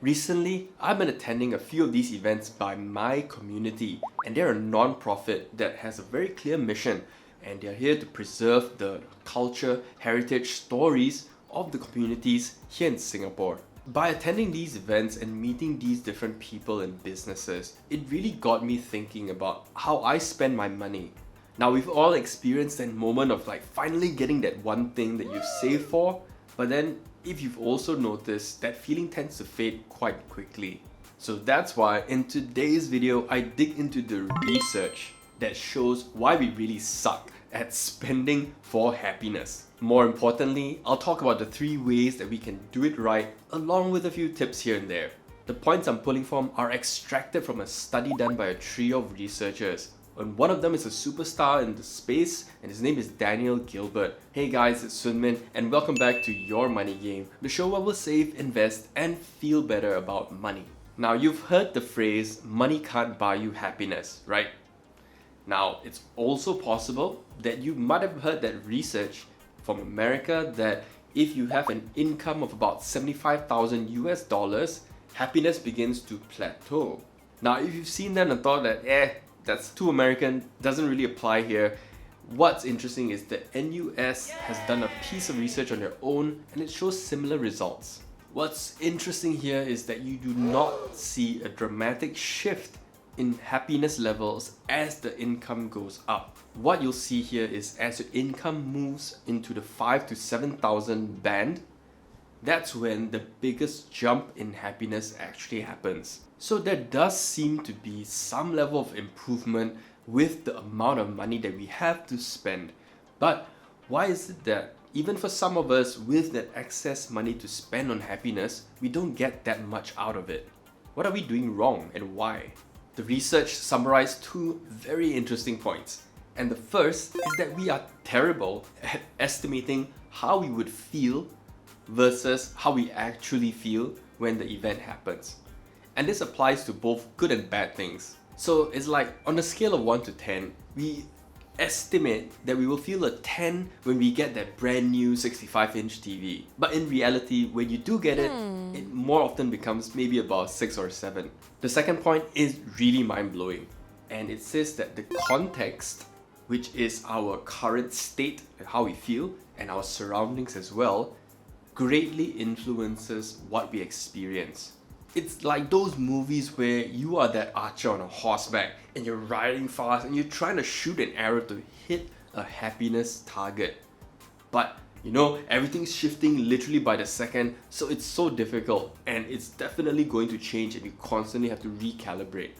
Recently, I've been attending a few of these events by my community, and they're a non-profit that has a very clear mission, and they're here to preserve the culture, heritage, stories of the communities here in Singapore. By attending these events and meeting these different people and businesses, it really got me thinking about how I spend my money. Now, we've all experienced that moment of finally getting that one thing that you've saved for, but then if you've also noticed, that feeling tends to fade quite quickly. So that's why in today's video, I dig into the research that shows why we really suck at spending for happiness. More importantly, I'll talk about the 3 ways that we can do it right, along with a few tips here and there. The points I'm pulling from are extracted from a study done by a trio of researchers. And one of them is a superstar in the space, and his name is Daniel Gilbert. Hey guys, it's Sunmin, and welcome back to Your Money Game, the show where we'll save, invest, and feel better about money. Now, you've heard the phrase, money can't buy you happiness, right? Now, it's also possible that you might have heard that research from America that if you have an income of about 75,000 US dollars, happiness begins to plateau. Now, if you've seen that and thought that, that's too American, doesn't really apply here, what's interesting is that NUS has done a piece of research on their own and it shows similar results. What's interesting here is that you do not see a dramatic shift in happiness levels as the income goes up. What you'll see here is as your income moves into the 5,000 to 7,000 band, that's when the biggest jump in happiness actually happens. So there does seem to be some level of improvement with the amount of money that we have to spend. But why is it that even for some of us with that excess money to spend on happiness, we don't get that much out of it? What are we doing wrong and why? The research summarized 2 very interesting points. And the first is that we are terrible at estimating how we would feel versus how we actually feel when the event happens. And this applies to both good and bad things. So it's like on a scale of 1 to 10, we estimate that we will feel a 10 when we get that brand new 65-inch TV. But in reality, when you do get it, it more often becomes maybe about 6 or 7. The second point is really mind-blowing. And it says that the context, which is our current state and how we feel, and our surroundings as well, greatly influences what we experience. It's like those movies where you are that archer on a horseback and you're riding fast and you're trying to shoot an arrow to hit a happiness target. But everything's shifting literally by the second, so it's so difficult and it's definitely going to change and you constantly have to recalibrate.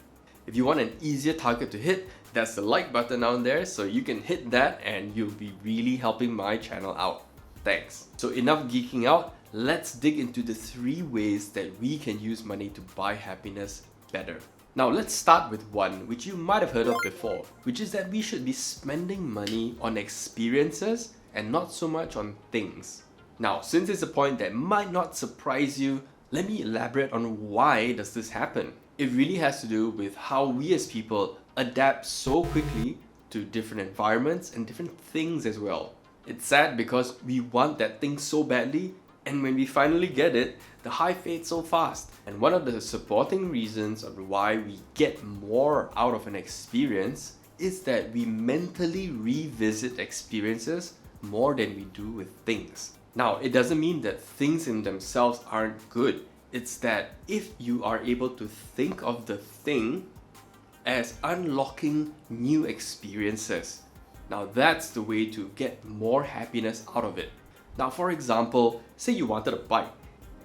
If you want an easier target to hit, that's the like button down there, so you can hit that and you'll be really helping my channel out. Thanks. So enough geeking out, let's dig into the 3 ways that we can use money to buy happiness better. Now let's start with one which you might have heard of before, which is that we should be spending money on experiences and not so much on things. Now, since it's a point that might not surprise you, let me elaborate on why does this happen. It really has to do with how we as people adapt so quickly to different environments and different things as well. It's sad because we want that thing so badly, and when we finally get it, the high fades so fast. And one of the supporting reasons of why we get more out of an experience is that we mentally revisit experiences more than we do with things. Now, it doesn't mean that things in themselves aren't good. It's that if you are able to think of the thing as unlocking new experiences, now that's the way to get more happiness out of it. Now, for example, say you wanted a bike,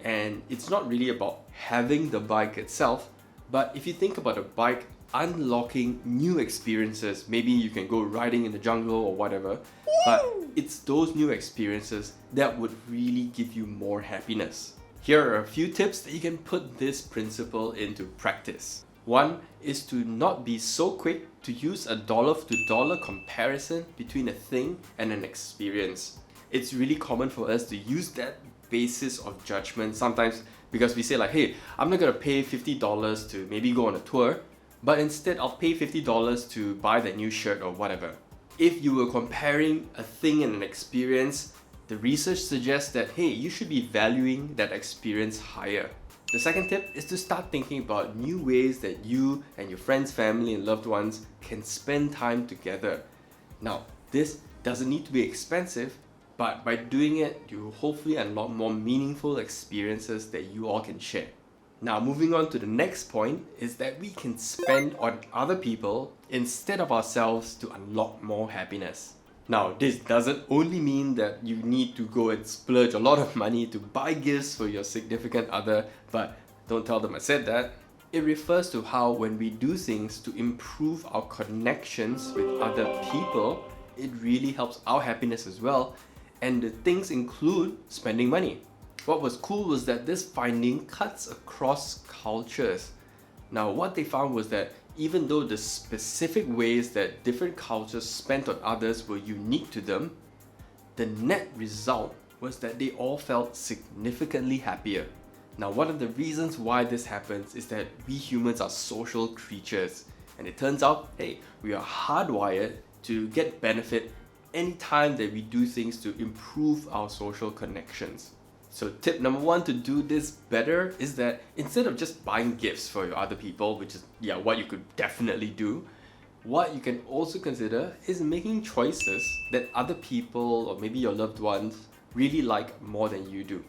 and it's not really about having the bike itself, but if you think about a bike unlocking new experiences, maybe you can go riding in the jungle or whatever, but it's those new experiences that would really give you more happiness. Here are a few tips that you can put this principle into practice. One is to not be so quick to use a dollar-to-dollar comparison between a thing and an experience. It's really common for us to use that basis of judgment sometimes because we say hey, I'm not gonna pay $50 to maybe go on a tour, but instead I'll pay $50 to buy that new shirt or whatever. If you were comparing a thing and an experience, the research suggests that hey, you should be valuing that experience higher. The second tip is to start thinking about new ways that you and your friends, family, and loved ones can spend time together. Now, this doesn't need to be expensive, but by doing it, you will hopefully unlock more meaningful experiences that you all can share. Now, moving on to the next point is that we can spend on other people instead of ourselves to unlock more happiness. Now, this doesn't only mean that you need to go and splurge a lot of money to buy gifts for your significant other, but don't tell them I said that. It refers to how when we do things to improve our connections with other people, it really helps our happiness as well, and the things include spending money. What was cool was that this finding cuts across cultures. Now, what they found was that even though the specific ways that different cultures spent on others were unique to them, the net result was that they all felt significantly happier. Now, one of the reasons why this happens is that we humans are social creatures, and it turns out, hey, we are hardwired to get benefit anytime that we do things to improve our social connections. So tip number one to do this better is that instead of just buying gifts for your other people, which is what you could definitely do, what you can also consider is making choices that other people or maybe your loved ones really like more than you do.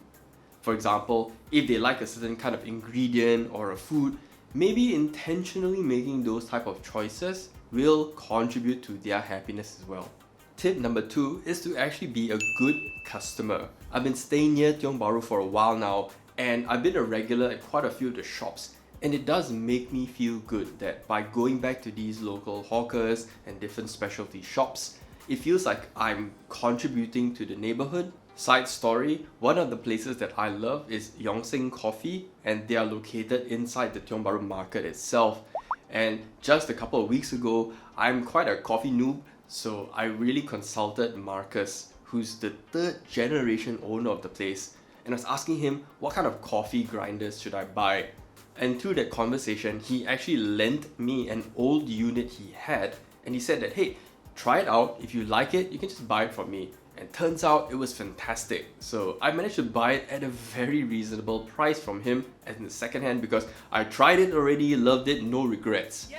For example, if they like a certain kind of ingredient or a food, maybe intentionally making those type of choices will contribute to their happiness as well. Tip number two is to actually be a good customer. I've been staying near Tiong Bahru for a while now, and I've been a regular at quite a few of the shops, and it does make me feel good that by going back to these local hawkers and different specialty shops, it feels like I'm contributing to the neighborhood. Side story, one of the places that I love is Yongsing Coffee, and they are located inside the Tiong Bahru market itself. And just a couple of weeks ago, I'm quite a coffee noob, so I really consulted Marcus, who's the third generation owner of the place, and I was asking him what kind of coffee grinders should I buy. And through that conversation, he actually lent me an old unit he had, and he said that, hey, try it out. If you like it, you can just buy it from me. And turns out it was fantastic. So I managed to buy it at a very reasonable price from him as in the second hand because I tried it already, loved it, no regrets. Yay!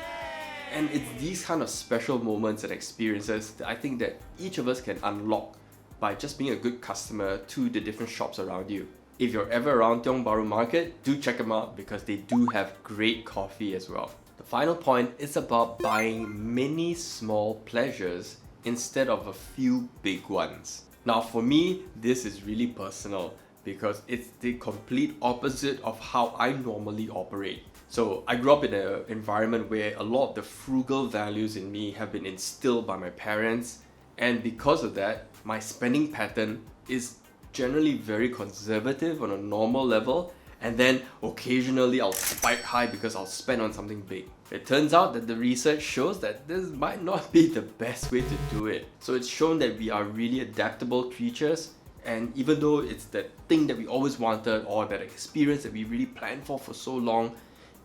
And it's these kind of special moments and experiences that I think that each of us can unlock by just being a good customer to the different shops around you. If you're ever around Tiong Bahru Market, do check them out because they do have great coffee as well. The final point is about buying many small pleasures instead of a few big ones. Now for me, this is really personal because it's the complete opposite of how I normally operate. So I grew up in an environment where a lot of the frugal values in me have been instilled by my parents, and because of that, my spending pattern is generally very conservative on a normal level, and then occasionally I'll spike high because I'll spend on something big. It turns out that the research shows that this might not be the best way to do it. So it's shown that we are really adaptable creatures, and even though it's that thing that we always wanted or that experience that we really planned for so long,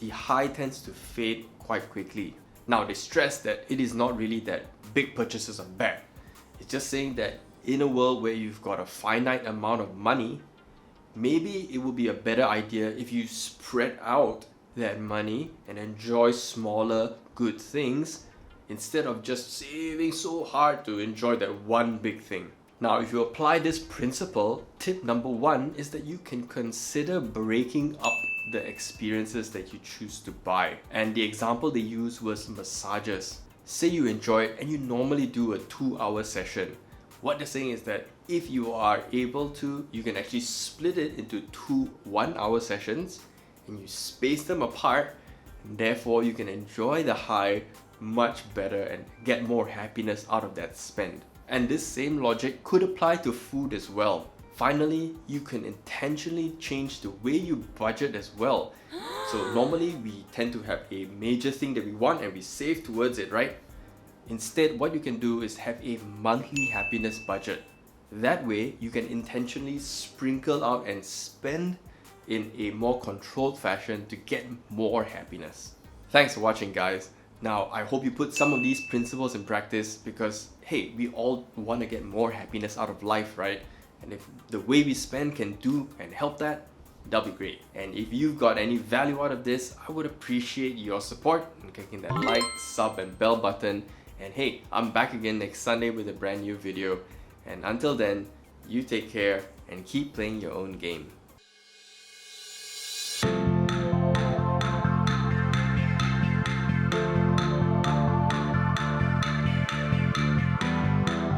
the high tends to fade quite quickly. Now they stress that it is not really that big purchases are bad. It's just saying that in a world where you've got a finite amount of money, maybe it would be a better idea if you spread out that money and enjoy smaller good things instead of just saving so hard to enjoy that one big thing. Now, if you apply this principle, tip number one is that you can consider breaking up the experiences that you choose to buy. And the example they used was massages. Say you enjoy it and you normally do a 2-hour session. What they're saying is that if you are able to, you can actually split it into 2 1-hour sessions and you space them apart, and therefore you can enjoy the high much better and get more happiness out of that spend. And this same logic could apply to food as well. Finally, you can intentionally change the way you budget as well. So normally we tend to have a major thing that we want and we save towards it, right? Instead, what you can do is have a monthly happiness budget. That way, you can intentionally sprinkle out and spend in a more controlled fashion to get more happiness. Thanks for watching, guys. Now, I hope you put some of these principles in practice because, hey, we all want to get more happiness out of life, right? And if the way we spend can do and help that, that'll be great. And if you've got any value out of this, I would appreciate your support in clicking that like, sub and bell button. And hey, I'm back again next Sunday with a brand new video. And until then, you take care and keep playing your own game.